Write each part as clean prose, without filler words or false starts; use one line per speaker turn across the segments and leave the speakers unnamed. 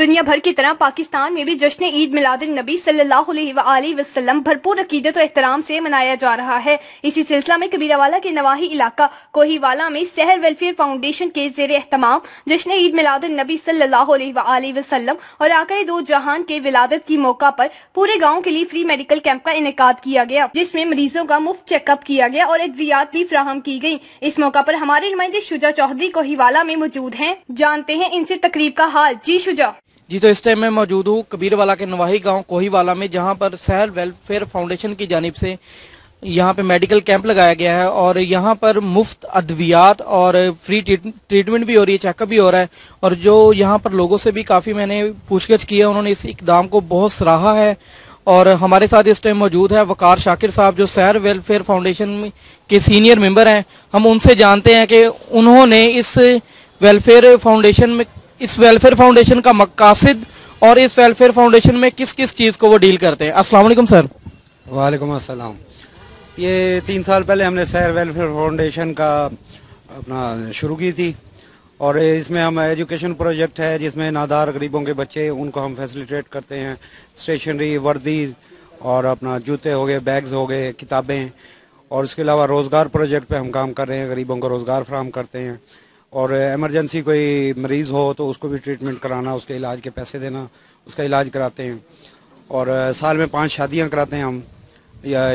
दुनिया भर की तरह पाकिस्तान में भी जश्न ईद मिलादुन नबी सल्लल्लाहु अलैहि वसल्लम भरपूर अकीदत और एहतराम से मनाया जा रहा है। इसी सिलसिला में कबीरावाला के नवाही इलाका कोहीवाला में शहर वेलफेयर फाउंडेशन के ज़ेर एहतमाम जश्न ईद मिलादुन नबी सल्लल्लाहु अलैहि वसल्लम और आक़ाए दो जहान के विलादत की मौका पर पूरे गाँव के लिए फ्री मेडिकल कैंप का इनेकाद किया गया, जिसमें मरीजों का मुफ्त चेकअप किया गया और अद्वियात भी फराहम की गयी। इस मौका पर हमारे नुमाइंदे शुजा चौधरी कोहीवाला में मौजूद हैं। जानते हैं इनसे तकरीब का हाल। जी शुजा
जी, तो इस टाइम मैं मौजूद हूँ कबीरवाला के नवाही गांव कोहीवाला में, जहां पर शहर वेलफेयर फाउंडेशन की जानिब से यहां पे मेडिकल कैंप लगाया गया है और यहां पर मुफ्त अद्वियात और फ्री ट्रीटमेंट भी हो रही है, चेकअप भी हो रहा है। और जो यहां पर लोगों से भी काफ़ी मैंने पूछगछ की है, उन्होंने इस इकदाम को बहुत सराहा है। और हमारे साथ इस टाइम मौजूद है वकार शाकिर साहब, जो शहर वेलफेयर फाउंडेशन के सीनियर मेंबर हैं। हम उनसे जानते हैं कि उन्होंने इस वेलफेयर फाउंडेशन का मकासद और इस वेलफेयर फाउंडेशन में किस किस चीज़ को वो डील करते हैं। अस्सलाम वालेकुम सर।
वालेकुम अस्सलाम। ये 3 साल पहले हमने शहर वेलफेयर फाउंडेशन का अपना शुरू की थी और इसमें हम एजुकेशन प्रोजेक्ट है जिसमें नादार गरीबों के बच्चे उनको हम फैसिलिटेट करते हैं। स्टेशनरी, वर्दी और अपना जूते हो गए, बैग्स हो गए, किताबें, और उसके अलावा रोज़गार प्रोजेक्ट पे हम काम कर रहे हैं, गरीबों को रोज़गार फराहम करते हैं। और एमरजेंसी कोई मरीज़ हो तो उसको भी ट्रीटमेंट कराना, उसके इलाज के पैसे देना, उसका इलाज कराते हैं। और साल में 5 शादियाँ कराते हैं हम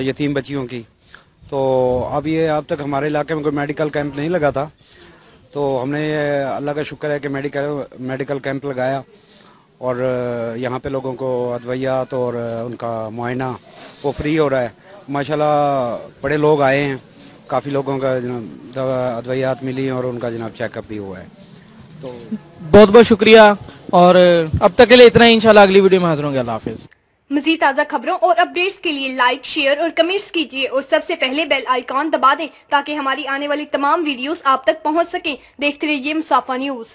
यतीम बच्चियों की। तो अब तक हमारे इलाके में कोई मेडिकल कैंप नहीं लगा था, तो हमने अल्लाह का शुक्र है कि मेडिकल कैंप लगाया और यहाँ पे लोगों को अदवियात और उनका मुआयना वो फ्री हो रहा है। माशाल्लाह बड़े लोग आए हैं, काफ़ी लोगों का जनाब अदवियात मिली और उनका जनाब चेकअप भी हुआ है। तो
बहुत बहुत शुक्रिया और अब तक के लिए इतना ही। इंशाल्लाह अगली वीडियो में हाजिर होंगे। अल्लाह हाफिज़।
मज़ीद ताज़ा खबरों और अपडेट्स के लिए लाइक, शेयर और कमेंट्स कीजिए और सबसे पहले बेल आइकॉन दबा दें ताकि हमारी आने वाली तमाम वीडियोस आप तक पहुंच सकें। देखते रहिए मुसाफा न्यूज़।